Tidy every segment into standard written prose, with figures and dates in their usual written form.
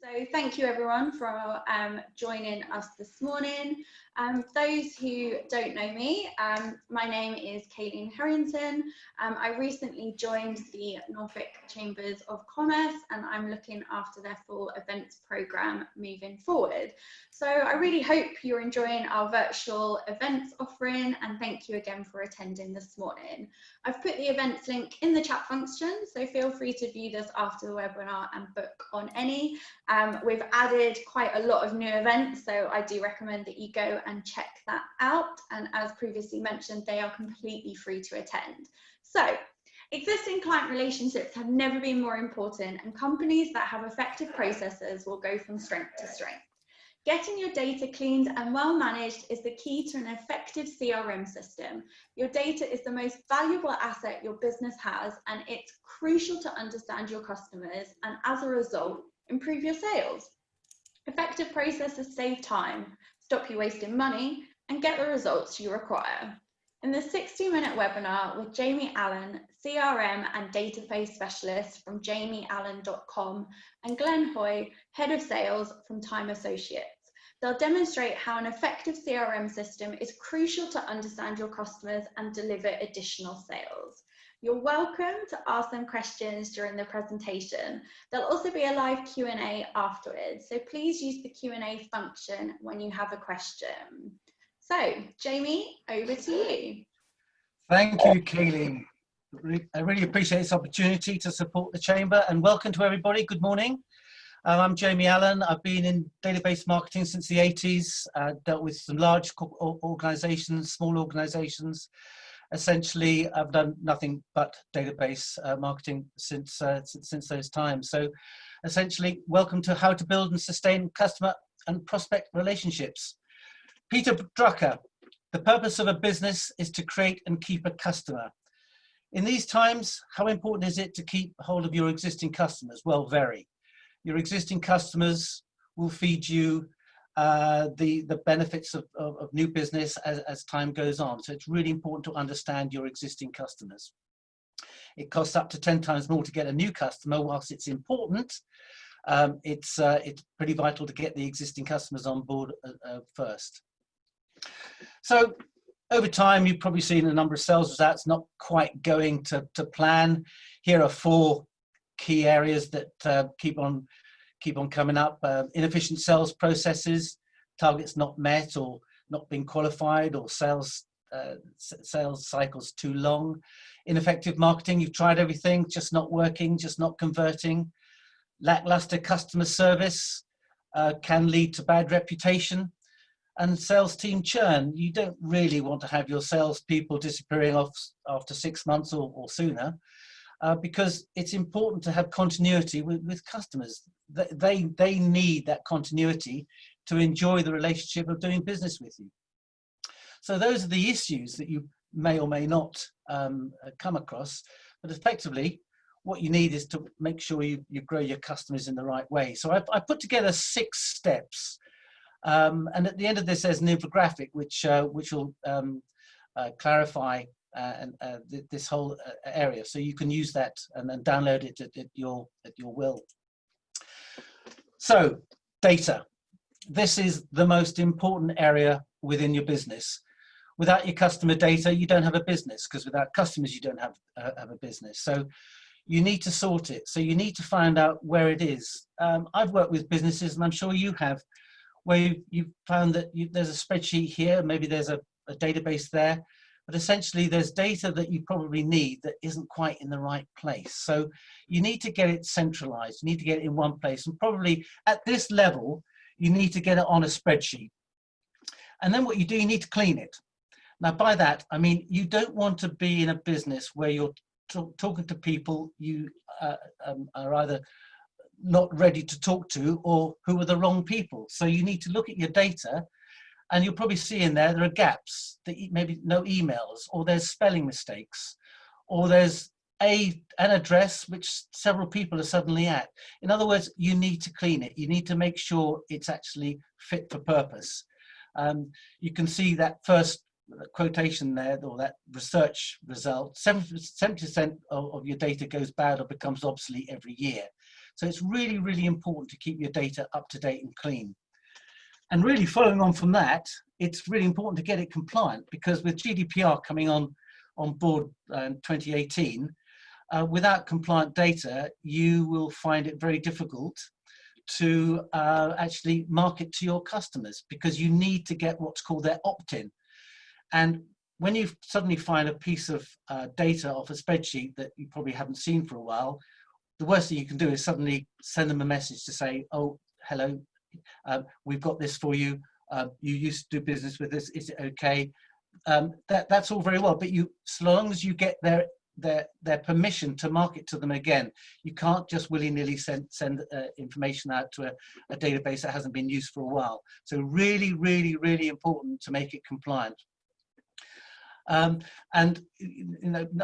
So thank you everyone for joining us this morning. Those who don't know me, my name is Kayleen Harrington. I recently joined the Norfolk Chambers of Commerce and I'm looking after their full events programme moving forward. So I really hope you're enjoying our virtual events offering and thank you again for attending this morning. I've put the events link in the chat function, so feel free to view this after the webinar and book on any. We've added quite a lot of new events, so I do recommend that you go and check that out. And as previously mentioned, they are completely free to attend. So existing client relationships have never been more important, and companies that have effective processes will go from strength to strength. Getting your data cleaned and well managed is the key to an effective CRM system. Your data is the most valuable asset your business has, and it's crucial to understand your customers and, as a result, improve your sales. Effective processes save time, stop you wasting money, and get the results you require. In the 60-minute webinar with Jamie Allan, CRM and database specialist from jamieallan.com, and Glenn Hoy, head of sales from Time Associates, they'll demonstrate how an effective CRM system is crucial to understand your customers and deliver additional sales. You're welcome to ask them questions during the presentation. There'll also be a live Q&A afterwards, so please use the Q&A function when you have a question. So, Jamie, over to you. Thank you, Kayleen. I really appreciate this opportunity to support the Chamber, and welcome to everybody. Good morning. I'm Jamie Allan. I've been in database marketing since the 80s, dealt with some large organizations, small organizations. Essentially, I've done nothing but database marketing since those times. So essentially, welcome to how to build and sustain customer and prospect relationships. Peter Drucker, the purpose of a business is to create and keep a customer. In these times, how important is it to keep hold of your existing customers? Well, very. Your existing customers will feed you the benefits of new business as time goes on. So it's really important to understand your existing customers. It costs up to 10 times more to get a new customer. Whilst it's important, it's pretty vital to get the existing customers on board first. So over time, you've probably seen a number of sales results not quite going to plan. Here are 4 key areas that keep on coming up. Inefficient sales processes, targets not met or not being qualified, or sales cycles too long. Ineffective marketing, you've tried everything, just not working, just not converting. Lackluster customer service can lead to bad reputation. And sales team churn, you don't really want to have your sales people disappearing off after 6 months or sooner. Because it's important to have continuity with customers. They need that continuity to enjoy the relationship of doing business with you. So those are the issues that you may or may not come across, but effectively what you need is to make sure you grow your customers in the right way. So I put together 6 steps, and at the end of this there's an infographic which will clarify this whole area, so you can use that and then download it at your will. So data, this is the most important area within your business. Without your customer data, you don't have a business, because without customers you don't have a business. So you need to sort it. So you need to find out where it is. I've worked with businesses, and I'm sure you have, where you've found that there's a spreadsheet here, maybe there's a database there, but essentially there's data that you probably need that isn't quite in the right place. So you need to get it centralized, you need to get it in one place, and probably at this level, you need to get it on a spreadsheet. And then what you do, you need to clean it. Now by that, I mean, you don't want to be in a business where you're talking to people you are either not ready to talk to or who are the wrong people. So you need to look at your data, and you'll probably see in there are gaps, that maybe no emails, or there's spelling mistakes, or there's an address which several people are suddenly at. In other words, you need to clean it. You need to make sure it's actually fit for purpose. You can see that first quotation there, or that research result, 70% of your data goes bad or becomes obsolete every year. So it's really, really important to keep your data up to date and clean. And really following on from that, it's really important to get it compliant, because with GDPR coming on board in 2018, without compliant data, you will find it very difficult to actually market to your customers, because you need to get what's called their opt-in. And when you suddenly find a piece of data off a spreadsheet that you probably haven't seen for a while, the worst thing you can do is suddenly send them a message to say, oh, hello, we've got this for you. You used to do business with us. Is it okay? That's all very well, but so long as you get their permission to market to them again, you can't just willy-nilly send information out to a database that hasn't been used for a while. So really, really, really important to make it compliant. And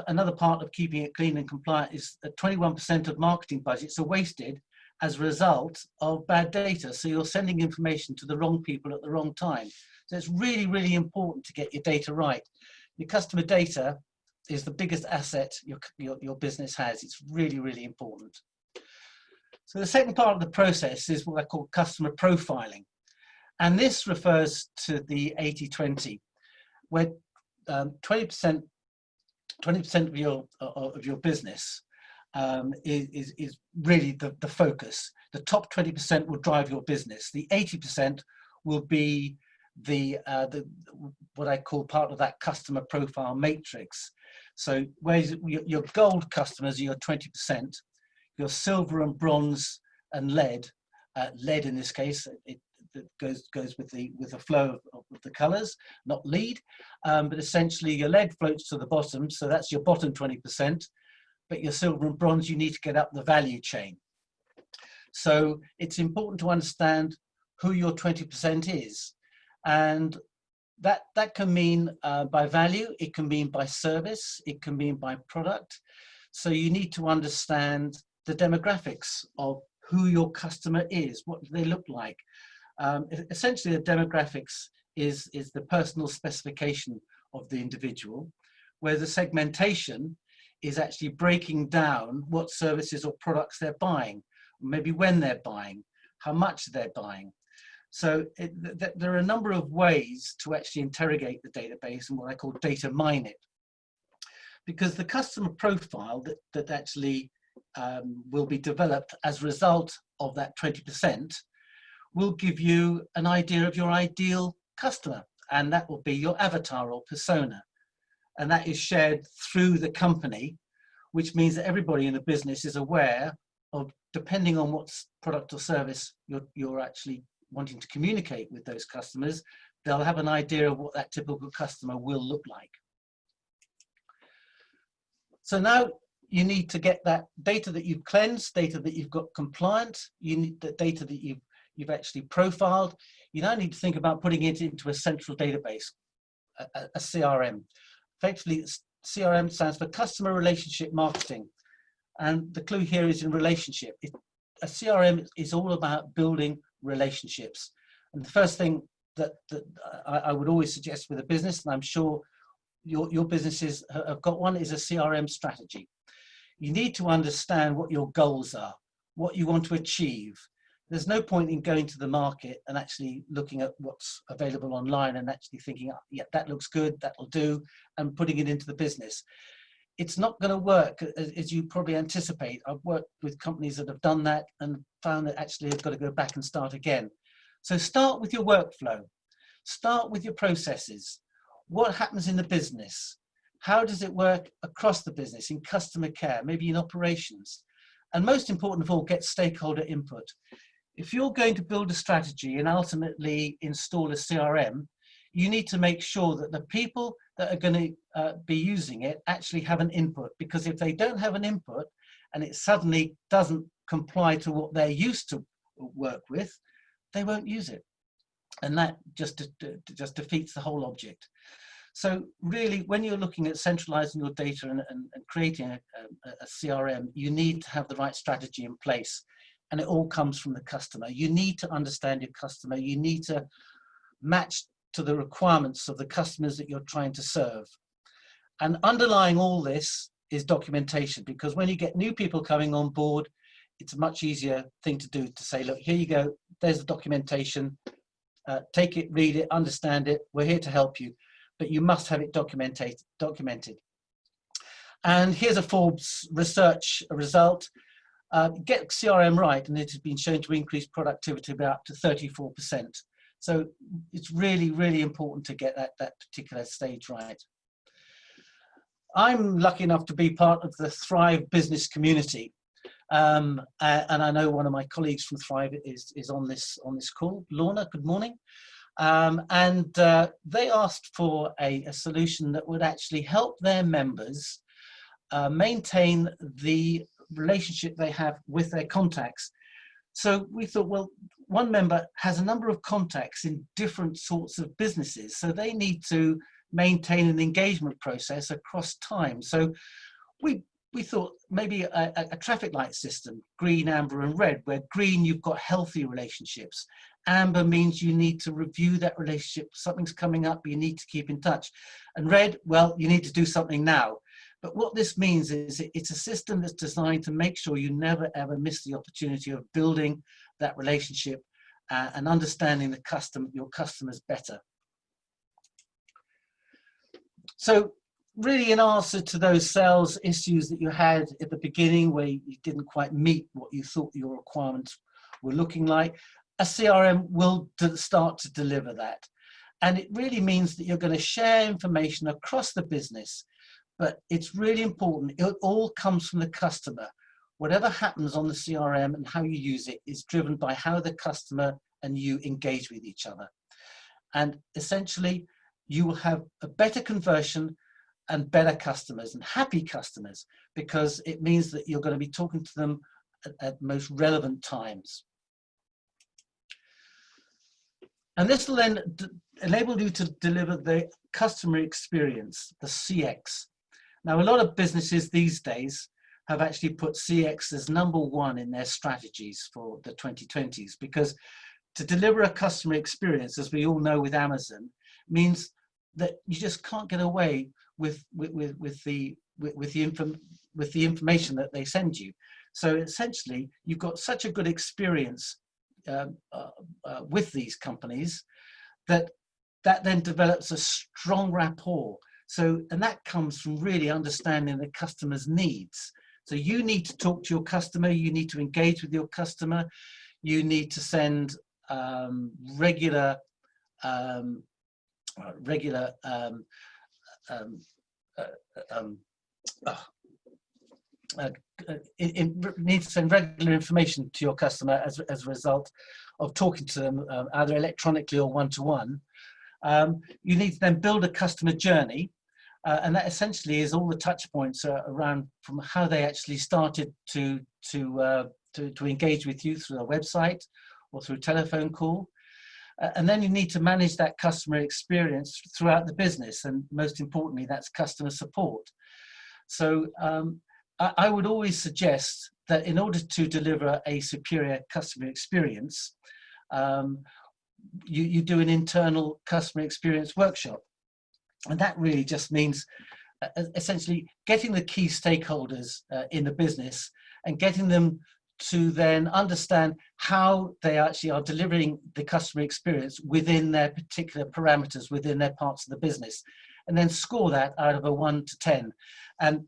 another part of keeping it clean and compliant is that 21% of marketing budgets are wasted as a result of bad data. So you're sending information to the wrong people at the wrong time. So it's really, really important to get your data right. Your customer data is the biggest asset your business has. It's really, really important. So the second part of the process is what I call customer profiling. And this refers to the 80-20, where 20% of your business is really the focus. The top 20% will drive your business. The 80% will be what I call part of that customer profile matrix. So whereas your gold customers are your 20%, your silver and bronze and lead in this case, it goes with the flow of the colors, not lead, but essentially your lead floats to the bottom, so that's your bottom 20%, but your silver and bronze, you need to get up the value chain. So it's important to understand who your 20% is, and that can mean by value, it can mean by service, it can mean by product. So you need to understand the demographics of who your customer is, what do they look like. Essentially, the demographics is the personal specification of the individual, where the segmentation is actually breaking down what services or products they're buying, maybe when they're buying, how much they're buying. So there are a number of ways to actually interrogate the database and what I call data mine it. Because the customer profile that actually will be developed as a result of that 20% will give you an idea of your ideal customer, and that will be your avatar or persona. And that is shared through the company, which means that everybody in the business is aware of, depending on what product or service you're actually wanting to communicate with those customers, they'll have an idea of what that typical customer will look like. So now you need to get that data that you've cleansed, data that you've got compliant, you need the data that you've actually profiled. You now need to think about putting it into a central database, a CRM. Effectively, CRM stands for Customer Relationship Marketing. And the clue here is in relationship. A CRM is all about building relationships. And the first thing that I would always suggest with a business, and I'm sure your businesses have got one, is a CRM strategy. You need to understand what your goals are, what you want to achieve. There's no point in going to the market and actually looking at what's available online and actually thinking, oh, yeah, that looks good, that'll do, and putting it into the business. It's not going to work, as you probably anticipate. I've worked with companies that have done that and found that actually they've got to go back and start again. So start with your workflow. Start with your processes. What happens in the business? How does it work across the business, in customer care, maybe in operations? And most important of all, get stakeholder input. If you're going to build a strategy and ultimately install a CRM, you need to make sure that the people that are going to be using it actually have an input, because if they don't have an input and it suddenly doesn't comply to what they're used to work with, they won't use it. And that just defeats the whole object. So really, when you're looking at centralizing your data and creating a CRM, you need to have the right strategy in place. And it all comes from the customer. You need to understand your customer. You need to match to the requirements of the customers that you're trying to serve. And underlying all this is documentation, because when you get new people coming on board, it's a much easier thing to do to say, look, here you go, there's the documentation, take it, read it, understand it, we're here to help you, but you must have it documented. And here's a Forbes research result. Get CRM right, and it has been shown to increase productivity by up to 34%. So it's really, really important to get that particular stage right. I'm lucky enough to be part of the Thrive business community. And I know one of my colleagues from Thrive is on this call. Lorna, good morning. And they asked for a solution that would actually help their members maintain the relationship they have with their contacts. So we thought, well, one member has a number of contacts in different sorts of businesses, so they need to maintain an engagement process across time. So we thought maybe a traffic light system, green, amber and red, where green you've got healthy relationships. Amber means you need to review that relationship. Something's coming up, you need to keep in touch. And red, well, you need to do something now. But what this means is it's a system that's designed to make sure you never ever miss the opportunity of building that relationship and understanding your customers better. So really, in answer to those sales issues that you had at the beginning where you didn't quite meet what you thought your requirements were looking like, a CRM will start to deliver that. And it really means that you're going to share information across the business. But it's really important, it all comes from the customer. Whatever happens on the CRM and how you use it is driven by how the customer and you engage with each other. And essentially, you will have a better conversion and better customers and happy customers, because it means that you're going to be talking to them at most relevant times. And this will then enable you to deliver the customer experience, the CX. Now, a lot of businesses these days have actually put CX as #1 in their strategies for the 2020s, because to deliver a customer experience, as we all know with Amazon, means that you just can't get away with the information that they send you. So essentially, you've got such a good experience with these companies that then develops a strong rapport. So, and that comes from really understanding the customer's needs. So you need to talk to your customer, you need to engage with your customer, you need to send regular information to your customer as a result of talking to them either electronically or one-to-one. You need to then build a customer journey, and that essentially is all the touch points around from how they actually started to engage with you through a website or through telephone call. And then you need to manage that customer experience throughout the business, and most importantly, that's customer support. So I would always suggest that in order to deliver a superior customer experience, you do an internal customer experience workshop. And that really just means essentially getting the key stakeholders in the business and getting them to then understand how they actually are delivering the customer experience within their particular parameters, within their parts of the business, and then score that out of a 1 to 10. And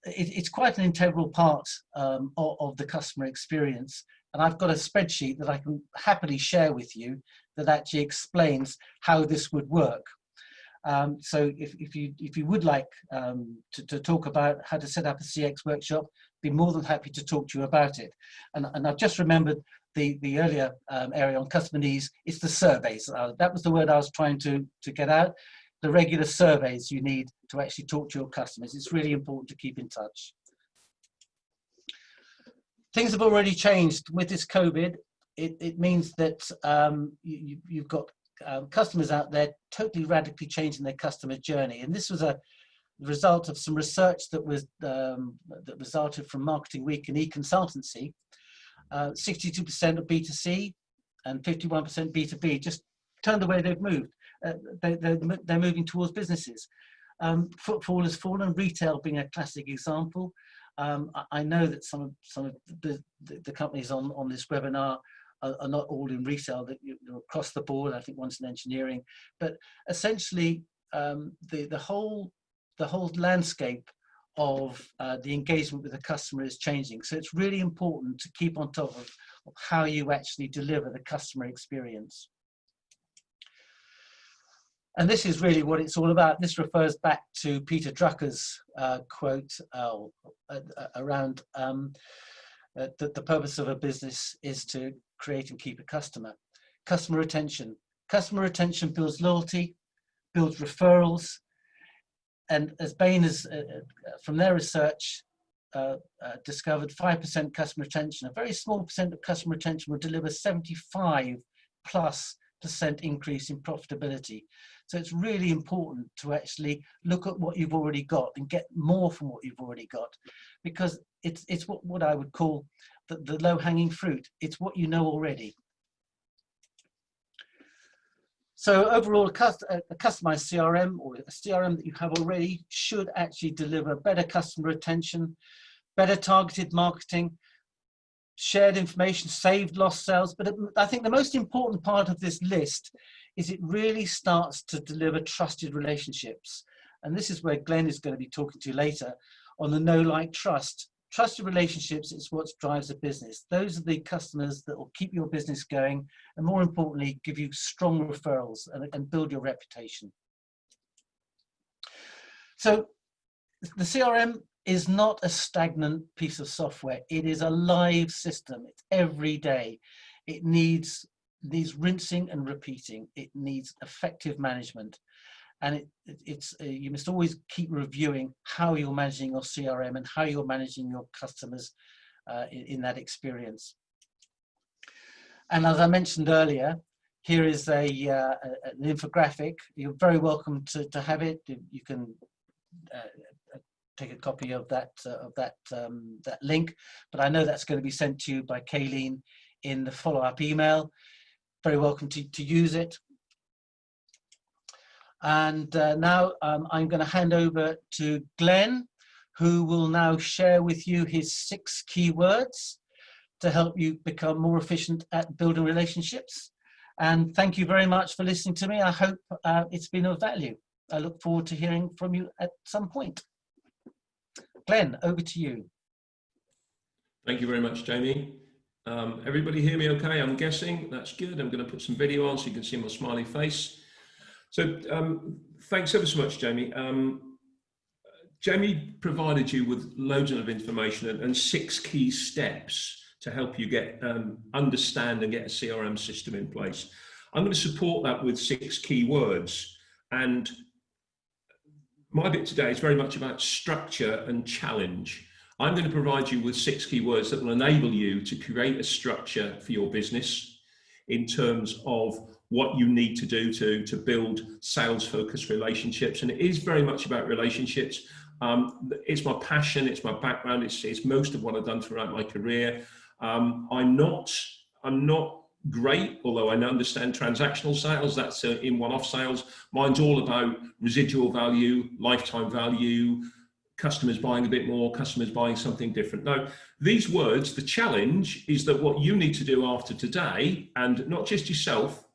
it's quite an integral part of the customer experience. And I've got a spreadsheet that I can happily share with you that actually explains how this would work. So if you would like to talk about how to set up a CX workshop, be more than happy to talk to you about it. And I've just remembered the earlier area on customer needs. It's the surveys. That was the word I was trying to get out. The regular surveys you need to actually talk to your customers. It's really important to keep in touch. Things have already changed with this COVID. It means that you've got customers out there totally radically changing their customer journey. And this was a result of some research that resulted from Marketing Week and e-consultancy. 62% of B2C and 51% B2B just turned the way they've moved. They're moving towards businesses. footfall has fallen, retail being a classic example. I know that some of the companies on this webinar are not all in retail, that you're across the board. I think one's in engineering, but essentially the whole landscape of the engagement with the customer is changing. So it's really important to keep on top of how you actually deliver the customer experience. And this is really what it's all about. This refers back to Peter Drucker's quote around the purpose of a business is to create and keep a customer. Customer retention. Customer retention builds loyalty, builds referrals, and as Bain has, from their research, discovered 5% customer retention. A very small percent of customer retention will deliver 75+% increase in profitability. So it's really important to actually look at what you've already got and get more from what you've already got, because it's what I would call the low-hanging fruit. It's what you know already. So overall, a customized CRM, or a CRM that you have already, should actually deliver better customer retention, better targeted marketing, shared information, saved lost sales. But I think the most important part of this list is it really starts to deliver trusted relationships. And this is where Glenn is going to be talking to you later on the know, like, trust. Trusted relationships is what drives a business. Those are the customers that will keep your business going, and more importantly, give you strong referrals and build your reputation. So the CRM is not a stagnant piece of software. It is a live system. It's every day. It needs rinsing and repeating. It needs effective management. And you must always keep reviewing how you're managing your CRM and how you're managing your customers in that experience. And as I mentioned earlier, here is an infographic. You're very welcome to have it. You can take a copy of that link, but I know that's going to be sent to you by Kayleen in the follow-up email. Very welcome to use it. And now I'm going to hand over to Glenn, who will now share with you his 6 key words to help you become more efficient at building relationships. And thank you very much for listening to me. I hope it's been of value. I look forward to hearing from you at some point. Glenn, over to you. Thank you very much, Jamie. Everybody hear me okay? I'm guessing that's good. I'm going to put some video on so you can see my smiley face. So thanks ever so much, Jamie. Jamie provided you with loads of information and 6 key steps to help you get understand and get a CRM system in place. I'm going to support that with 6 key words. And my bit today is very much about structure and challenge. I'm going to provide you with 6 key words that will enable you to create a structure for your business in terms of what you need to do to build sales-focused relationships. And it is very much about relationships. It's my passion, it's my background, it's most of what I've done throughout my career. I'm not great, although I understand transactional sales, that's in one-off sales. Mine's all about residual value, lifetime value, customers buying a bit more, customers buying something different. Now, these words, the challenge is that what you need to do after today, and not just yourself,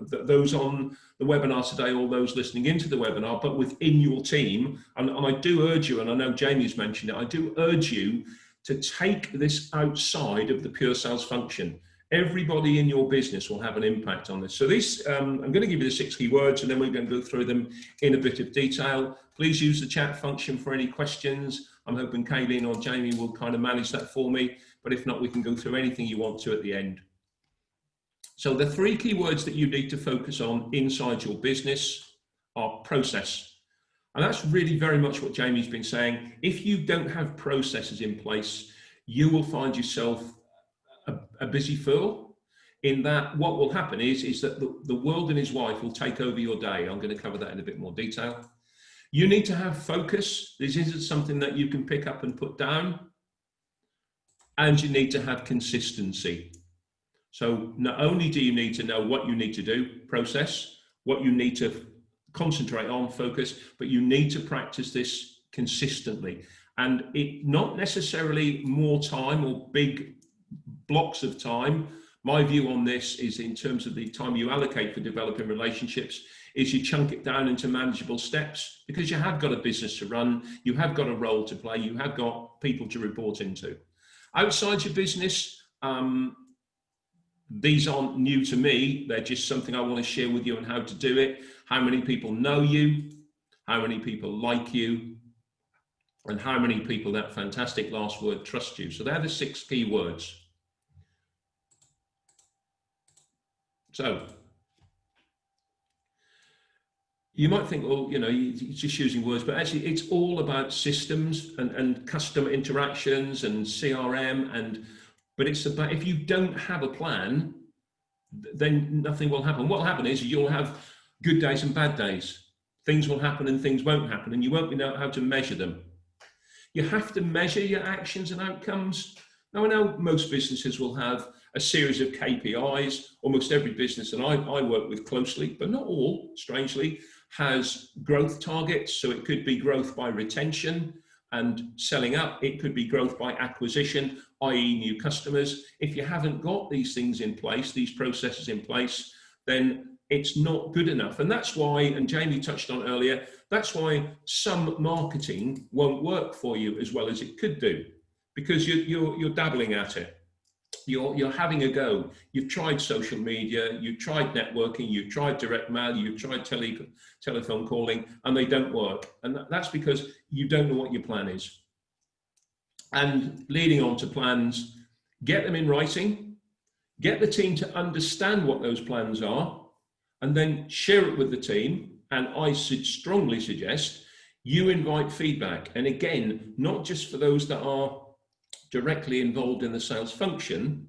those on the webinar today or those listening into the webinar, but within your team, and I do urge you, and I know Jamie's mentioned it, I do urge you to take this outside of the pure sales function. Everybody in your business will have an impact on this. So this, I'm going to give you the 6 key words, and then we're going to go through them in a bit of detail. Please use the chat function for any questions. I'm hoping Kayleen or Jamie will kind of manage that for me, but if not, we can go through anything you want to at the end. So the 3 key words that you need to focus on inside your business are process. And that's really very much what Jamie's been saying. If you don't have processes in place, you will find yourself a busy fool, in that what will happen is that the world and his wife will take over your day. I'm going to cover that in a bit more detail. You need to have focus. This isn't something that you can pick up and put down. And you need to have consistency. So not only do you need to know what you need to do, process, what you need to concentrate on, focus, but you need to practice this consistently. And it not necessarily more time or big blocks of time. My view on this is, in terms of the time you allocate for developing relationships, is you chunk it down into manageable steps, because you have got a business to run, you have got a role to play, you have got people to report into. Outside your business, these aren't new to me, they're just something I want to share with you on how to do it, how many people know you, how many people like you, and how many people, that fantastic last word, trust you. So they're the 6 key words. So you might think, well, you know, you're just using words, but actually it's all about systems and customer interactions and CRM, but it's about, if you don't have a plan, then nothing will happen. What will happen is you'll have good days and bad days. Things will happen and things won't happen, and you won't know how to measure them. You have to measure your actions and outcomes. Now, I know most businesses will have a series of KPIs. Almost every business that I work with closely, but not all, strangely, has growth targets. So it could be growth by retention and selling up. It could be growth by acquisition, i.e. new customers. If you haven't got these things in place, these processes in place, then it's not good enough. And that's why, and Jamie touched on earlier, that's why some marketing won't work for you as well as it could do, because you're dabbling at it. You're having a go. You've tried social media, you've tried networking, you've tried direct mail, you've tried telephone calling, and they don't work. And that's because you don't know what your plan is. And leading on to plans, get them in writing, get the team to understand what those plans are, and then share it with the team. And I strongly suggest you invite feedback. And again, not just for those that are directly involved in the sales function,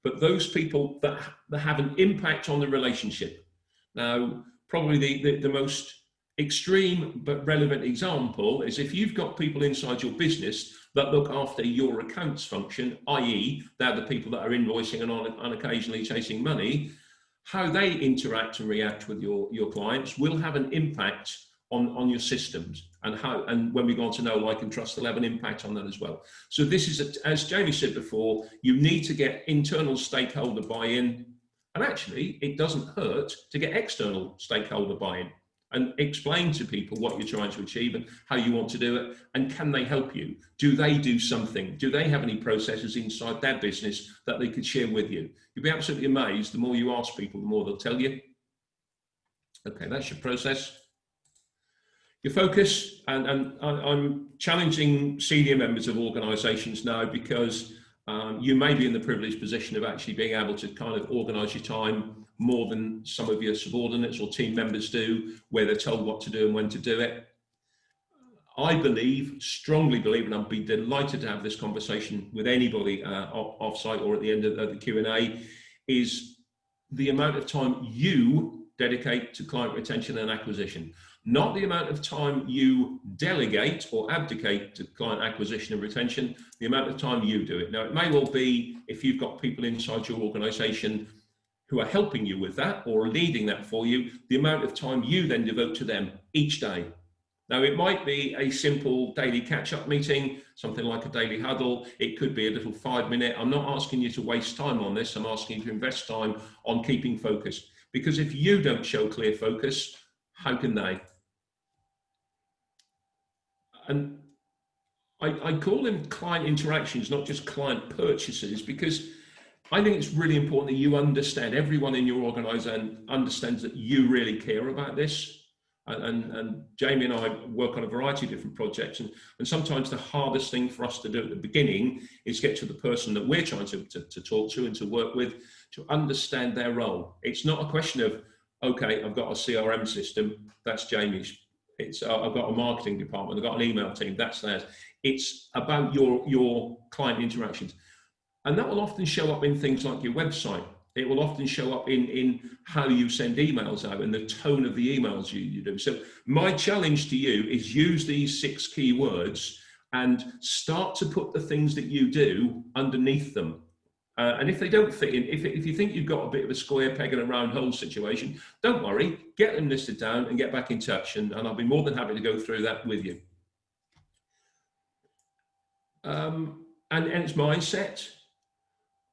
but those people that have an impact on the relationship. Now, probably the most extreme but relevant example is if you've got people inside your business that look after your accounts function, i.e. they're the people that are invoicing and on occasionally chasing money, how they interact and react with your clients will have an impact on your systems, and when we go on to know, like, and trust, they'll have an impact on that as well. So this is, as Jamie said before, you need to get internal stakeholder buy-in, and actually it doesn't hurt to get external stakeholder buy-in and explain to people what you're trying to achieve and how you want to do it, and can they help you? Do they do something? Do they have any processes inside their business that they could share with you? You'll be absolutely amazed. The more you ask people, the more they'll tell you. Okay, that's your process. Your focus, and I'm challenging senior members of organisations now, because you may be in the privileged position of actually being able to kind of organise your time more than some of your subordinates or team members do, where they're told what to do and when to do it. I believe, strongly believe, and I'd be delighted to have this conversation with anybody off-site or at the end of the Q&A, is the amount of time you dedicate to client retention and acquisition. Not the amount of time you delegate or abdicate to client acquisition and retention, the amount of time you do it. Now, it may well be, if you've got people inside your organisation who are helping you with that or leading that for you, the amount of time you then devote to them each day. Now, it might be a simple daily catch-up meeting, something like a daily huddle. It could be a little 5-minute. I'm not asking you to waste time on this. I'm asking you to invest time on keeping focus. Because if you don't show clear focus, how can they? And I call them client interactions, not just client purchases, because I think it's really important that you understand, everyone in your organisation understands that you really care about this. And Jamie and I work on a variety of different projects, and sometimes the hardest thing for us to do at the beginning is get to the person that we're trying to talk to and to work with, to understand their role. It's not a question of, okay, I've got a CRM system, that's Jamie's. It's I've got a marketing department, I've got an email team, that's theirs. It's about your client interactions. And that will often show up in things like your website. It will often show up in how you send emails out and the tone of the emails you do. So my challenge to you is use these 6 key words and start to put the things that you do underneath them. And if they don't fit in, if you think you've got a bit of a square peg in a round hole situation, don't worry, get them listed down and get back in touch, and I'll be more than happy to go through that with you. And it's mindset.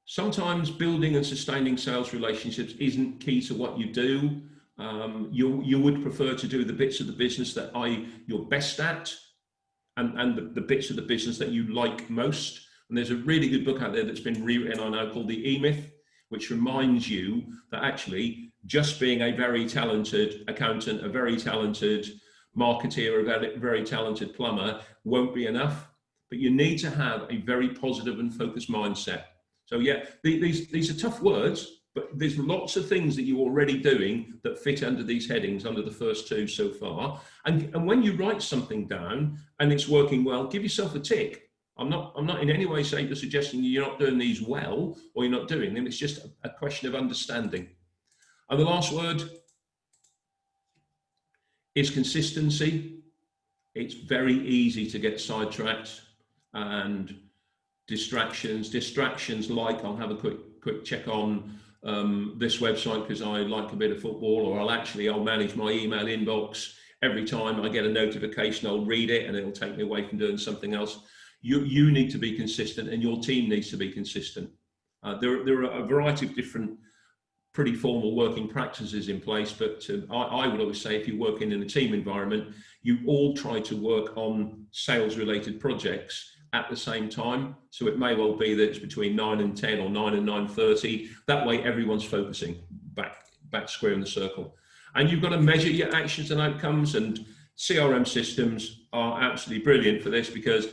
Sometimes building and sustaining sales relationships isn't key to what you do. You would prefer to do the bits of the business that you're best at, and the bits of the business that you like most. And there's a really good book out there that's been rewritten I know called The E-Myth, which reminds you that actually just being a very talented accountant, a very talented marketeer, a very, very talented plumber won't be enough. But you need to have a very positive and focused mindset. So yeah, these are tough words, but there's lots of things that you're already doing that fit under these headings, under the first two so far. And when you write something down and it's working well, give yourself a tick. I'm not in any way, shape, or suggesting you're not doing these well or you're not doing them. It's just a question of understanding. And the last word is consistency. It's very easy to get sidetracked and distractions like I'll have a quick check on this website because I like a bit of football, or I'll manage my email inbox. Every time I get a notification, I'll read it and it'll take me away from doing something else. You need to be consistent, and your team needs to be consistent. There are a variety of different pretty formal working practices in place, but I would always say if you're working in a team environment, you all try to work on sales related projects at the same time. So it may well be that it's between 9 and 10 or 9 and 9:30. That way everyone's focusing back square in the circle. And you've got to measure your actions and outcomes, and CRM systems are absolutely brilliant for this, because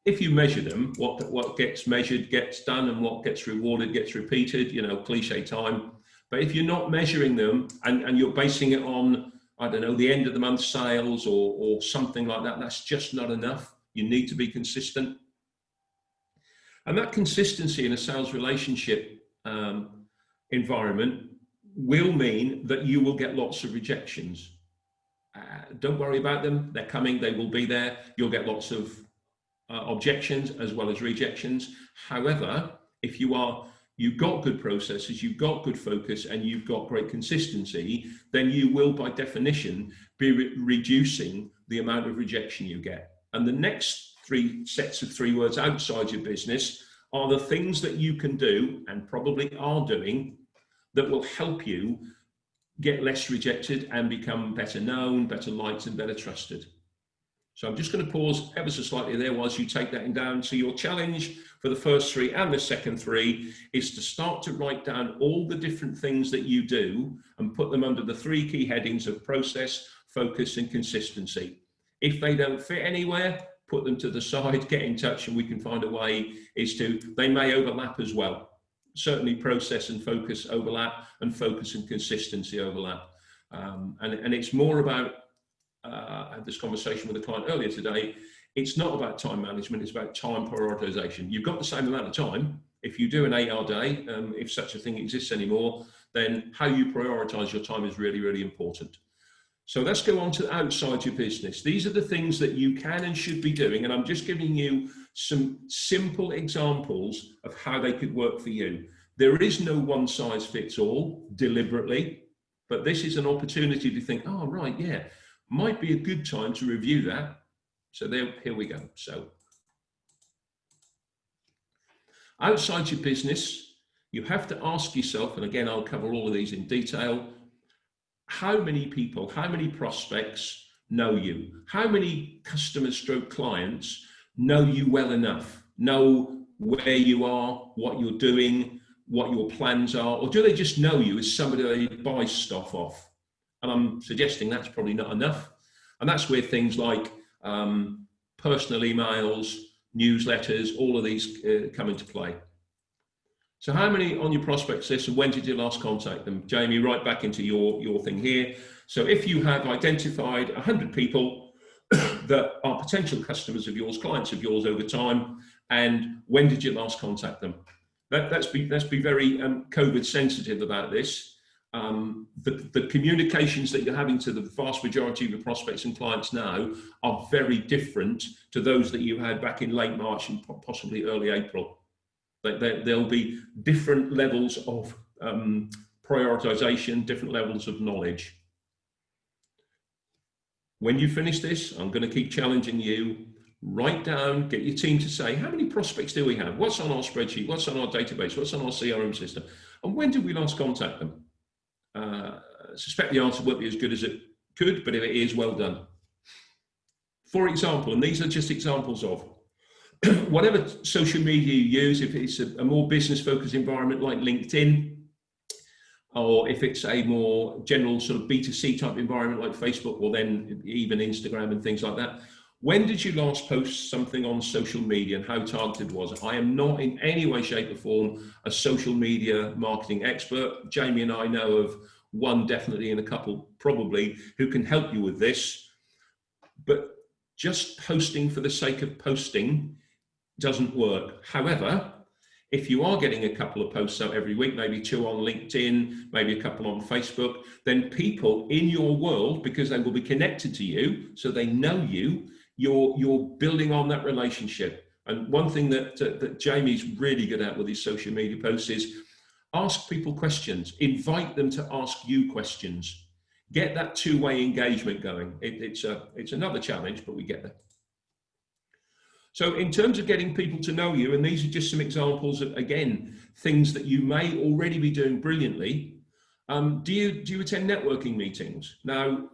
if you measure them, what gets measured gets done, and what gets rewarded gets repeated, cliche time. But if you're not measuring them and you're basing it on, I don't know, the end of the month sales or something like that, that's just not enough. You need to be consistent. And that consistency in a sales relationship environment will mean that you will get lots of rejections. Don't worry about them. They're coming. They will be there. You'll get lots of objections as well as rejections. However, if you've got good processes, you've got good focus, and you've got great consistency, then you will, by definition, be reducing the amount of rejection you get. And the next three sets of 3 words outside your business are the things that you can do, and probably are doing, that will help you get less rejected and become better known, better liked, and better trusted. So I'm just going to pause ever so slightly there whilst you take that down. So your challenge for the first 3 and the second 3 is to start to write down all the different things that you do and put them under the 3 key headings of process, focus, and consistency. If they don't fit anywhere, put them to the side, get in touch, and we can find a way. They may overlap as well. Certainly process and focus overlap, and focus and consistency overlap. And it's more about, I had this conversation with a client earlier today, it's not about time management, it's about time prioritization. You've got the same amount of time. If you do an 8-hour day, if such a thing exists anymore, then how you prioritize your time is really, really important. So let's go on to outside your business. These are the things that you can and should be doing, and I'm just giving you some simple examples of how they could work for you. There is no one size fits all, deliberately, but this is an opportunity to think, oh, right, yeah, might be a good time to review that. So here we go. So outside your business, you have to ask yourself, and again, I'll cover all of these in detail, how many people, how many prospects know you? How many customers stroke clients know you well enough, know where you are, what you're doing, what your plans are, or do they just know you as somebody they buy stuff off? And I'm suggesting that's probably not enough. And that's where things like personal emails, newsletters, all of these come into play. So how many on your prospects list, and when did you last contact them? Jamie, right back into your thing here. So if you have identified 100 people that are potential customers of yours, clients of yours over time, and when did you last contact them? Let's be very COVID sensitive about this. The communications that you're having to the vast majority of your prospects and clients now are very different to those that you had back in late March and possibly early April. There'll be different levels of prioritization, different levels of knowledge. When you finish this, I'm going to keep challenging you. Write down, get your team to say, how many prospects do we have? What's on our spreadsheet? What's on our database? What's on our CRM system? And when did we last contact them? I suspect the answer won't be as good as it could, but if it is, well done. For example, and these are just examples of, whatever social media you use, if it's a more business-focused environment like LinkedIn, or if it's a more general sort of B2C type environment like Facebook, or then even Instagram and things like that, when did you last post something on social media and how targeted was it? I am not in any way, shape or form a social media marketing expert. Jamie and I know of one definitely and a couple probably who can help you with this, but just posting for the sake of posting doesn't work. However, if you are getting a couple of posts out every week, maybe 2 on LinkedIn, maybe a couple on Facebook, then people in your world, because they will be connected to you, so they know you, you're building on that relationship. And one thing that Jamie's really good at with his social media posts is ask people questions, invite them to ask you questions, get that two-way engagement going. It's another challenge, but we get there. So in terms of getting people to know you, and these are just some examples of, again, things that you may already be doing brilliantly. Do you attend networking meetings? Now,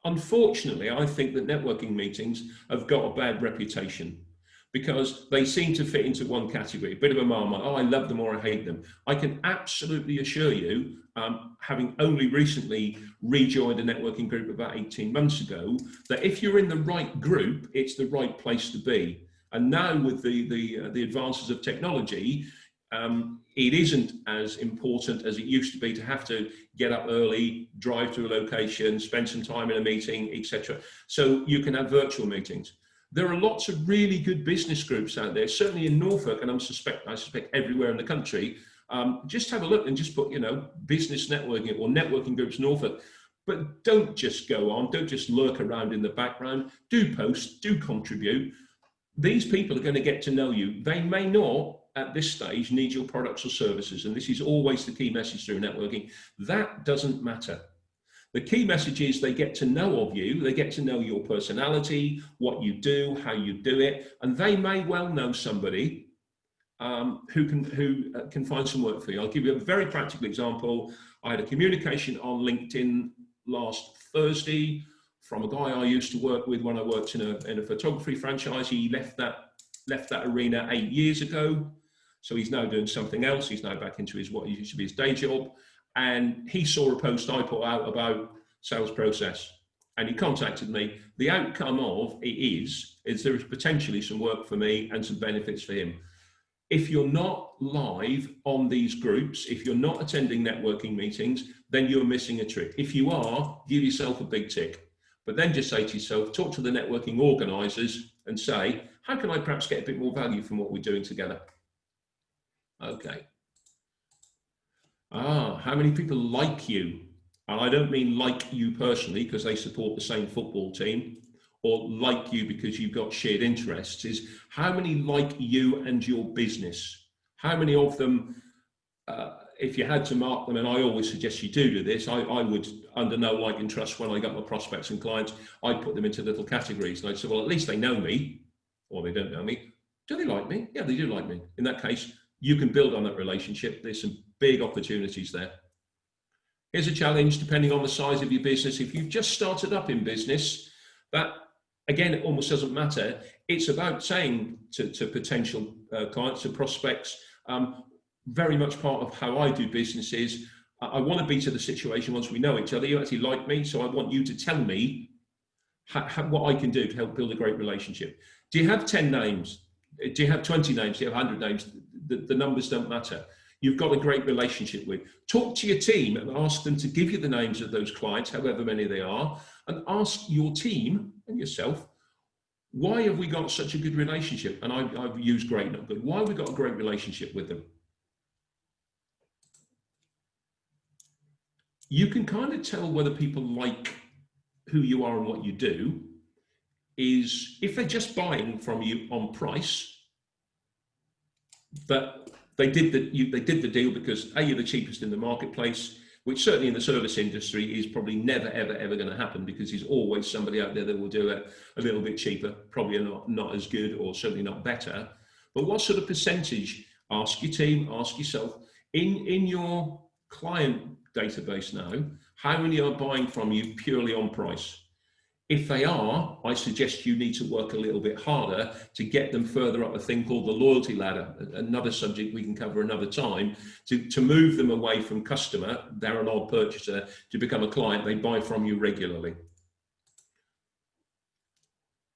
unfortunately, I think that networking meetings have got a bad reputation because they seem to fit into one category, a bit of a marmite. Oh, I love them or I hate them. I can absolutely assure you, having only recently rejoined a networking group about 18 months ago, that if you're in the right group, it's the right place to be. And now with the advances of technology, it isn't as important as it used to be to have to get up early, drive to a location, spend some time in a meeting, etc. So you can have virtual meetings. There are lots of really good business groups out there, certainly in Norfolk, and I suspect everywhere in the country. Just have a look and just put, business networking or networking groups Norfolk. But don't just go on, don't just lurk around in the background. Do post, do contribute. These people are going to get to know you. They may not, at this stage, need your products or services. And this is always the key message through networking. That doesn't matter. The key message is they get to know of you, they get to know your personality, what you do, how you do it, and they may well know somebody who can find some work for you. I'll give you a very practical example. I had a communication on LinkedIn last Thursday from a guy I used to work with when I worked in a photography franchise. He left that arena 8 years ago, so he's now doing something else. He's now back into what used to be his day job. And he saw a post I put out about sales process, and he contacted me. The outcome of it is there is potentially some work for me and some benefits for him. If you're not live on these groups, if you're not attending networking meetings, then you're missing a trick. If you are, give yourself a big tick. But then just say to yourself, talk to the networking organisers and say, how can I perhaps get a bit more value from what we're doing together? Okay. How many people like you? And I don't mean like you personally because they support the same football team, or like you because you've got shared interests. Is how many like you and your business? How many of them, if you had to mark them, and I always suggest you do this, I would, under know, like and trust, when I got my prospects and clients, I'd put them into little categories. And I'd say, well, at least they know me, or they don't know me. Do they like me? Yeah, they do like me. In that case, you can build on that relationship. There's some big opportunities there. Here's a challenge, depending on the size of your business. If you've just started up in business, that, again, it almost doesn't matter. It's about saying to potential clients, to prospects, very much part of how I do business is, I want to be to the situation once we know each other. You actually like me, so I want you to tell me what I can do to help build a great relationship. Do you have 10 names? Do you have 20 names? Do you have 100 names? The numbers don't matter. You've got a great relationship with. Talk to your team and ask them to give you the names of those clients, however many they are, and ask your team and yourself, why have we got such a good relationship? And I've used great, not good. Why have we got a great relationship with them? You can kind of tell whether people like who you are and what you do is if they're just buying from you on price, But they did the deal because A, you're the cheapest in the marketplace, which certainly in the service industry is probably never, ever, ever going to happen, because there's always somebody out there that will do it a little bit cheaper, probably not as good, or certainly not better. But what sort of percentage, ask your team, ask yourself, in your client database now, how many are buying from you purely on price? If they are, I suggest you need to work a little bit harder to get them further up a thing called the loyalty ladder, another subject we can cover another time, to move them away from customer, they're an odd purchaser, to become a client, they buy from you regularly.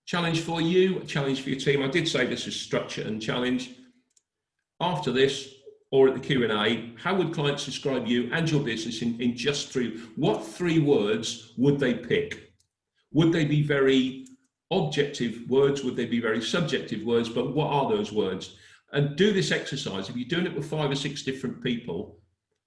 Challenge for you, a challenge for your team. I did say this is structure and challenge. After this, or at the Q&A, how would clients describe you and your business in just what 3 words would they pick? Would they be very objective words? Would they be very subjective words? But what are those words? And do this exercise. If you're doing it with 5 or 6 different people,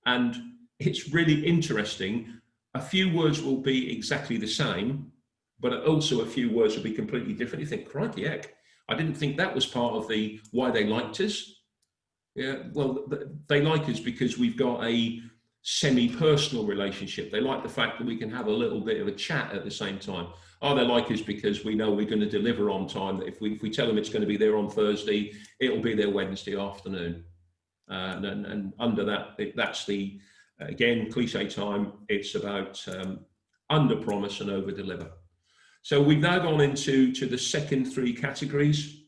and it's really interesting, a few words will be exactly the same, but also a few words will be completely different. You think, crikey heck, I didn't think that was part of the why they liked us. Yeah, well, they like us because we've got a semi-personal relationship. They like the fact that we can have a little bit of a chat at the same time. Oh, they like us because we know we're going to deliver on time. That if we tell them it's going to be there on Thursday, it'll be there Wednesday afternoon. And under that, that's the, again, cliche time. It's about under promise and over deliver. So we've now gone into the second 3 categories.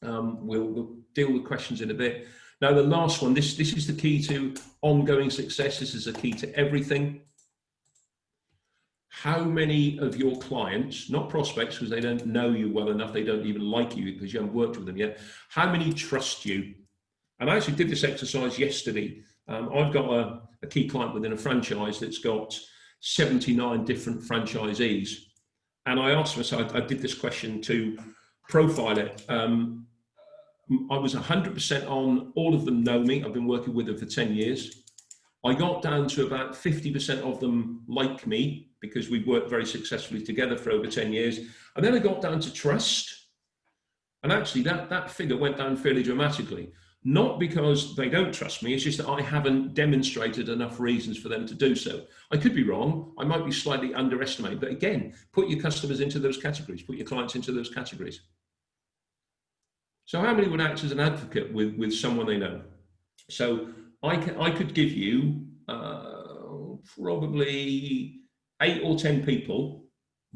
We'll deal with questions in a bit. Now, the last one, this is the key to ongoing success. This is the key to everything. How many of your clients, not prospects because they don't know you well enough, they don't even like you because you haven't worked with them yet, how many trust you? And I actually did this exercise yesterday. I've got a key client within a franchise that's got 79 different franchisees. And I asked myself, I did this question to profile it. I was 100% on all of them know me. I've been working with them for 10 years. I got down to about 50% of them like me because we've worked very successfully together for over 10 years. And then I got down to trust. And actually that figure went down fairly dramatically. Not because they don't trust me, it's just that I haven't demonstrated enough reasons for them to do so. I could be wrong. I might be slightly underestimated. But again, put your customers into those categories, put your clients into those categories. So how many would act as an advocate with someone they know? So I could give you probably 8 or 10 people,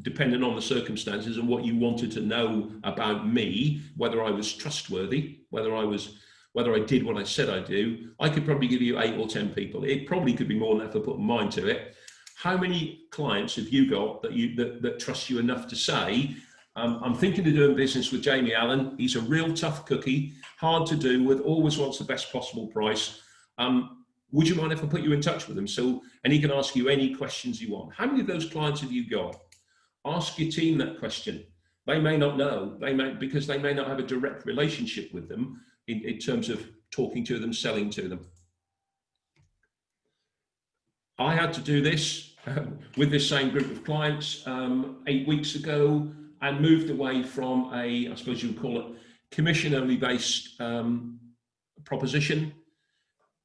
depending on the circumstances and what you wanted to know about me, whether I was trustworthy, whether I did what I said I do. I could probably give you 8 or 10 people. It probably could be more than that if I put mind to it. How many clients have you got that trust you enough to say, I'm thinking of doing business with Jamie Allan. He's a real tough cookie, hard to do with, always wants the best possible price. Would you mind if I put you in touch with him? And he can ask you any questions you want. How many of those clients have you got? Ask your team that question. They may not know, because they may not have a direct relationship with them in terms of talking to them, selling to them. I had to do this with this same group of clients 8 weeks ago, and moved away from I suppose you would call it, commission-only based proposition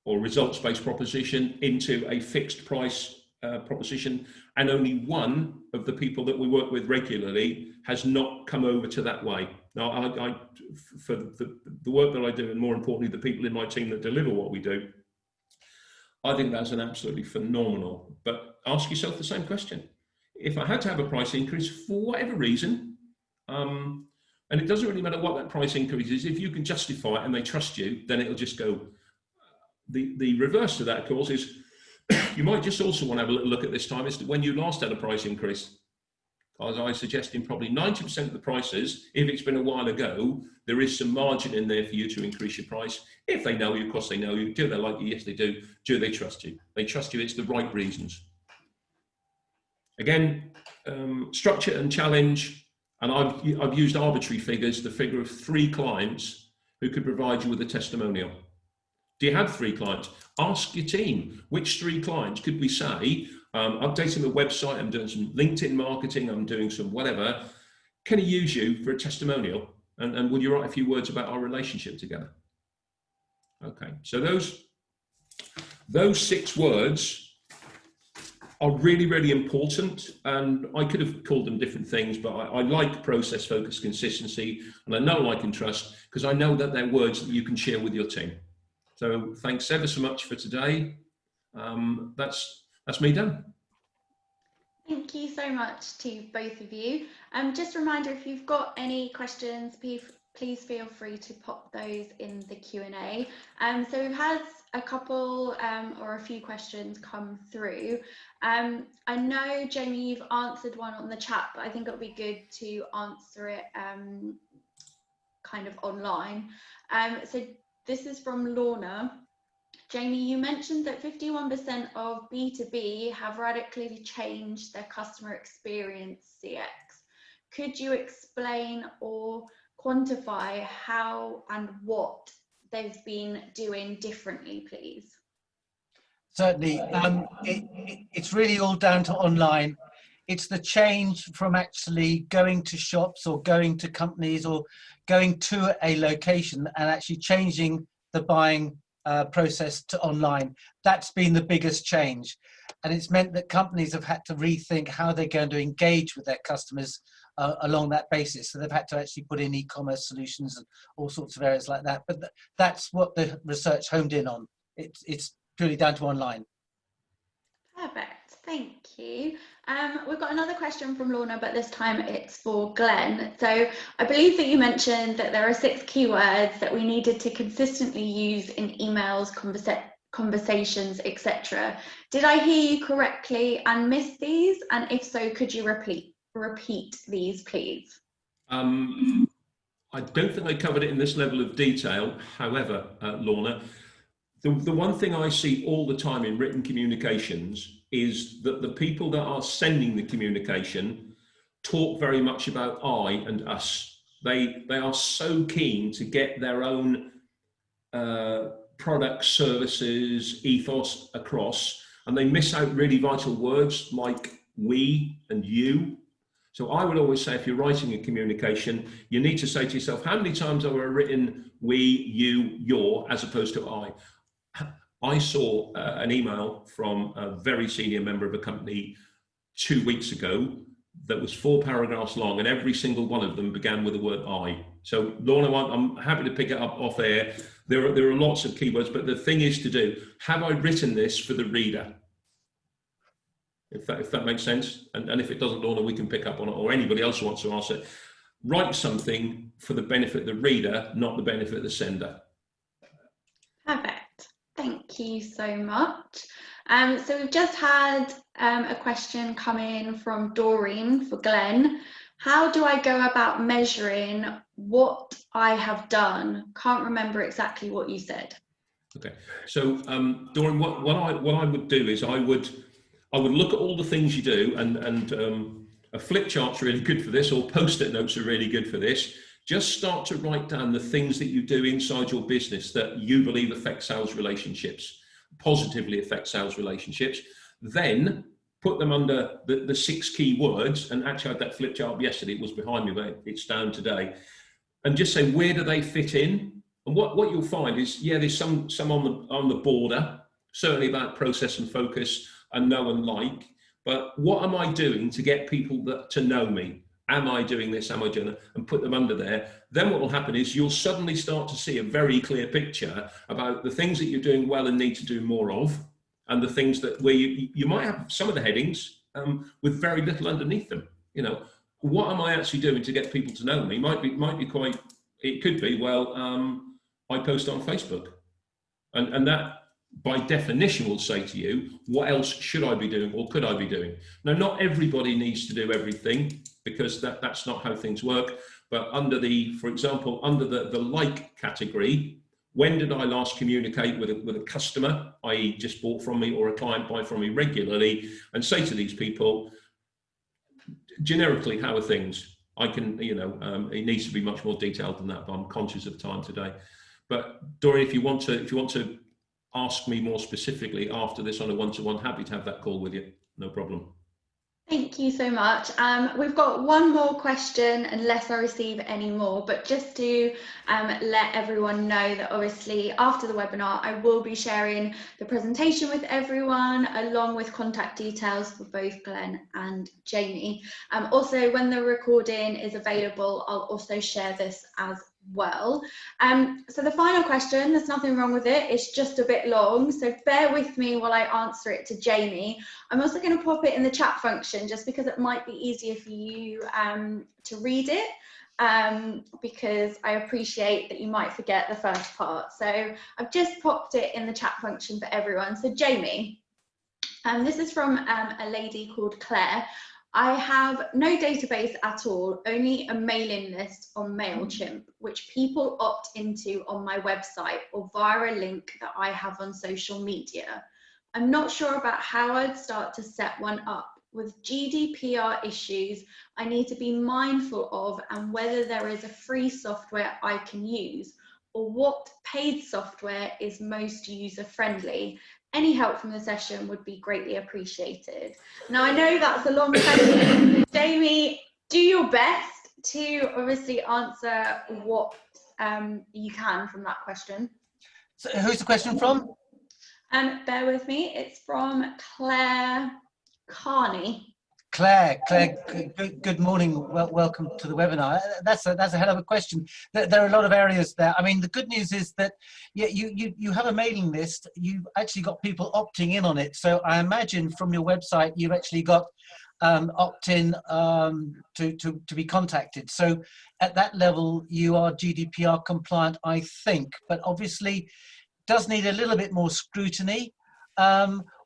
or results-based proposition into a fixed price proposition. And only one of the people that we work with regularly has not come over to that way. Now, for the work that I do, and more importantly, the people in my team that deliver what we do, I think that's an absolutely phenomenal. But ask yourself the same question. If I had to have a price increase for whatever reason, and it doesn't really matter what that price increase is, if you can justify it and they trust you, then it'll just go. The reverse to that, of course, is you might just also want to have a little look at this time as to when you last had a price increase. As I suggest, in probably 90% of the prices, if it's been a while ago, there is some margin in there for you to increase your price. If they know you, of course they know you. Do they like you? Yes, they do. Do they trust you? They trust you. It's the right reasons. Again, structure and challenge, and I've used arbitrary figures, the figure of 3 clients who could provide you with a testimonial. Do you have 3 clients? Ask your team, which 3 clients could we say, updating the website, I'm doing some LinkedIn marketing, I'm doing some whatever, can I use you for a testimonial? And would you write a few words about our relationship together? Okay, so those 6 words are really, really important, and I could have called them different things, but I like process, focus, consistency, and I know, like, and trust, because I know that they're words that you can share with your team. So thanks ever so much for today. That's me done. Thank you so much to both of you. Just a reminder, if you've got any questions, please feel free to pop those in the Q&A. So we've had a couple or a few questions come through. I know, Jamie, you've answered one on the chat, but I think it'll be good to answer it kind of online. So this is from Lorna. Jamie, you mentioned that 51% of B2B have radically changed their customer experience CX. Could you explain or quantify how and what they've been doing differently, please? Certainly. It's really all down to online. It's the change from actually going to shops or going to companies or going to a location and actually changing the buying process to online. That's been the biggest change. And it's meant that companies have had to rethink how they're going to engage with their customers along that basis. So they've had to actually put in e-commerce solutions and all sorts of areas like that. But that's what the research honed in on. It's purely down to online. Perfect, thank you. We've got another question from Lorna, but this time it's for Glenn. So I believe that you mentioned that there are 6 keywords that we needed to consistently use in emails, conversations, etc. Did I hear you correctly and miss these? And if so, could you repeat these, please? I don't think I covered it in this level of detail. However, Lorna, the one thing I see all the time in written communications is that the people that are sending the communication talk very much about I and us. They are so keen to get their own products, services, ethos across, and they miss out really vital words like we and you. So I would always say, if you're writing a communication, you need to say to yourself, how many times have I written we, you, your, as opposed to I? I saw an email from a very senior member of a company 2 weeks ago that was 4 paragraphs long, and every single one of them began with the word I. So Lorna, I'm happy to pick it up off air. There are lots of keywords, but the thing is to do, have I written this for the reader? If that makes sense. And if it doesn't, Lorna, we can pick up on it, or anybody else who wants to ask it. Write something for the benefit of the reader, not the benefit of the sender. Perfect. Thank you so much. So we've just had a question come in from Doreen for Glenn. How do I go about measuring what I have done? Can't remember exactly what you said. Okay, so Doreen, what I would do is I would look at all the things you do, and a flip chart's really good for this, or post-it notes are really good for this. Just start to write down the things that you do inside your business that you believe affect sales relationships, positively affect sales relationships. Then put them under the 6 key words. And actually, I had that flip chart yesterday. It was behind me, but it's down today. And just say, where do they fit in? And what you'll find is, yeah, there's some on the border, certainly about process and focus and know and like. But what am I doing to get people to know me? Am I doing this? Am I doing that? And put them under there. Then what will happen is you'll suddenly start to see a very clear picture about the things that you're doing well and need to do more of, and the things that where you might have some of the headings with very little underneath them. You know, what am I actually doing to get people to know me? Might be quite. It could be, well, I post on Facebook, and that by definition will say to you, what else should I be doing or could I be doing? Now, not everybody needs to do everything, because that's not how things work. But for example, under the like category, when did I last communicate with a customer, i.e. just bought from me, or a client buy from me regularly, and say to these people, generically, how are things? I can, it needs to be much more detailed than that, but I'm conscious of time today. But Doreen, if you want to ask me more specifically after this on a one-to-one, happy to have that call with you, no problem. Thank you so much. We've got one more question, unless I receive any more, but just to let everyone know that obviously after the webinar, I will be sharing the presentation with everyone, along with contact details for both Glenn and Jamie. Also, when the recording is available, I'll also share this as well. So the final question, there's nothing wrong with it, it's just a bit long, so bear with me while I answer it to Jamie. I'm also going to pop it in the chat function just because it might be easier for you to read it, because I appreciate that you might forget the first part. So I've just popped it in the chat function for everyone. So Jamie, this is from a lady called Claire. I have no database at all, only a mailing list on MailChimp, which people opt into on my website or via a link that I have on social media. I'm not sure about how I'd start to set one up. With GDPR issues, I need to be mindful of and whether there is a free software I can use or what paid software is most user-friendly. Any help from the session would be greatly appreciated. Now, I know that's a long question. Jamie, do your best to obviously answer what you can from that question. So who's the question from? Bear with me, it's from Claire Carney. Claire, good morning. Welcome to the webinar. That's a hell of a question. There are a lot of areas there. I mean, the good news is that you have a mailing list. You've actually got people opting in on it. So I imagine from your website you've actually got opt-in to be contacted. So at that level you are GDPR compliant, I think. But obviously does need a little bit more scrutiny.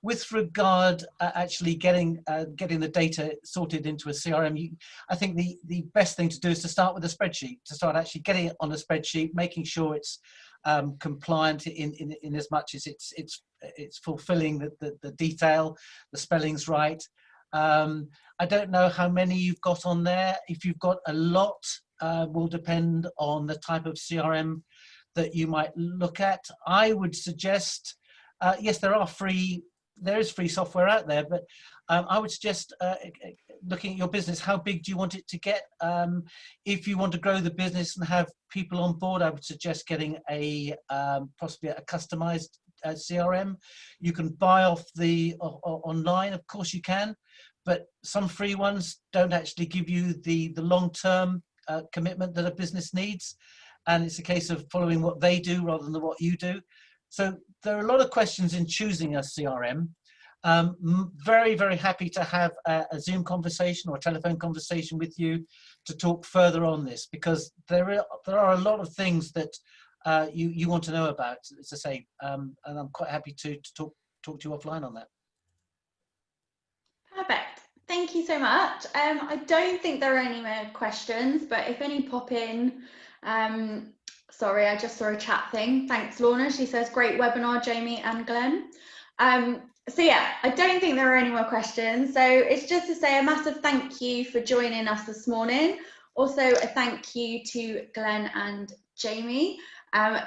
With regard actually getting the data sorted into a CRM, I think the best thing to do is to start with a spreadsheet, to start actually getting it on a spreadsheet, making sure it's compliant in as much as it's fulfilling the detail, the spelling's right. I don't know how many you've got on there. If you've got a lot, will depend on the type of CRM that you might look at. I would suggest, yes, there is free software out there, but I would suggest looking at your business. How big do you want it to get? If you want to grow the business and have people on board, I would suggest getting possibly a customized CRM. You can buy off online, of course you can, but some free ones don't actually give you the long-term commitment that a business needs. And it's a case of following what they do rather than what you do. So there are a lot of questions in choosing a CRM. Very, very happy to have a Zoom conversation or a telephone conversation with you to talk further on this, because there are a lot of things that you want to know about, as I say, and I'm quite happy to talk to you offline on that. Perfect. Thank you so much. I don't think there are any more questions, but if any pop in, sorry, I just saw a chat thing. Thanks, Lorna. She says, great webinar, Jamie and Glenn. So yeah, I don't think there are any more questions. So it's just to say a massive thank you for joining us this morning. Also a thank you to Glenn and Jamie.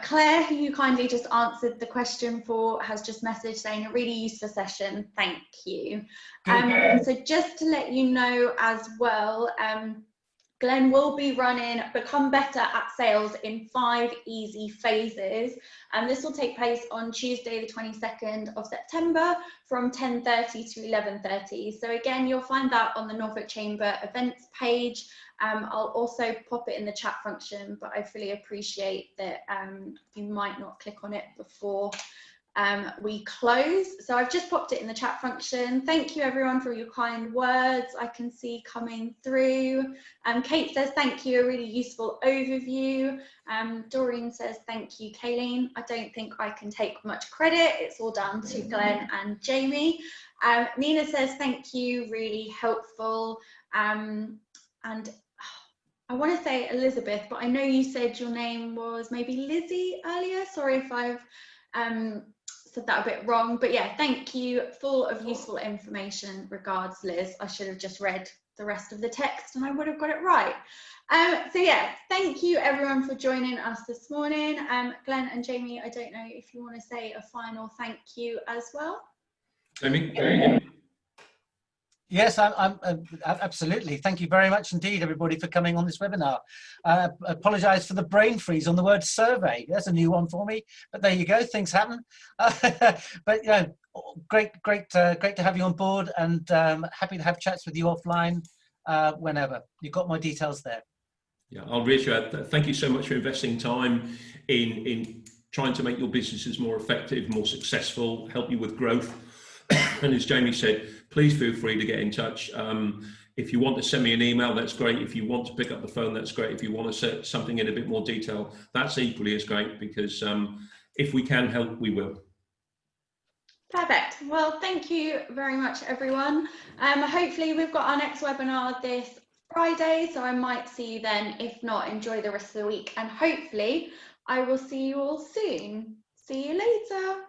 Claire, who you kindly just answered the question for, has just messaged saying a really useful session. Thank you. So just to let you know as well, Glenn will be running Become Better at Sales in 5 easy phases, and this will take place on Tuesday the 22nd of September from 10:30 to 11:30. So again, you'll find that on the Norfolk Chamber events page. I'll also pop it in the chat function, but I fully appreciate that you might not click on it before we close. So I've just popped it in the chat function. Thank you everyone for your kind words I can see coming through. Kate says thank you, a really useful overview. Doreen says thank you, Kayleen. I don't think I can take much credit, it's all down to Glenn and Jamie. Nina says thank you, really helpful. And I want to say Elizabeth, but I know you said your name was maybe Lizzie earlier. Sorry if I've said that a bit wrong, but yeah, thank you, full of useful information. Regards, Liz. I should have just read the rest of the text and I would have got it right. So yeah, thank you everyone for joining us this morning. Glenn and Jamie, I don't know if you want to say a final thank you as well. Jamie? Yes, absolutely. Thank you very much indeed, everybody, for coming on this webinar. Apologise for the brain freeze on the word survey. That's a new one for me, but there you go. Things happen. But yeah, great to have you on board, and happy to have chats with you offline whenever. You've got my details there. Yeah, I'll reiterate that. Thank you so much for investing time in trying to make your businesses more effective, more successful, help you with growth. And as Jamie said, please feel free to get in touch. If you want to send me an email, that's great. If you want to pick up the phone, that's great. If you want to set something in a bit more detail, that's equally as great, because if we can help, we will. Perfect. Well, thank you very much, everyone. Hopefully we've got our next webinar this Friday, so I might see you then. If not, enjoy the rest of the week, and hopefully I will see you all soon. See you later.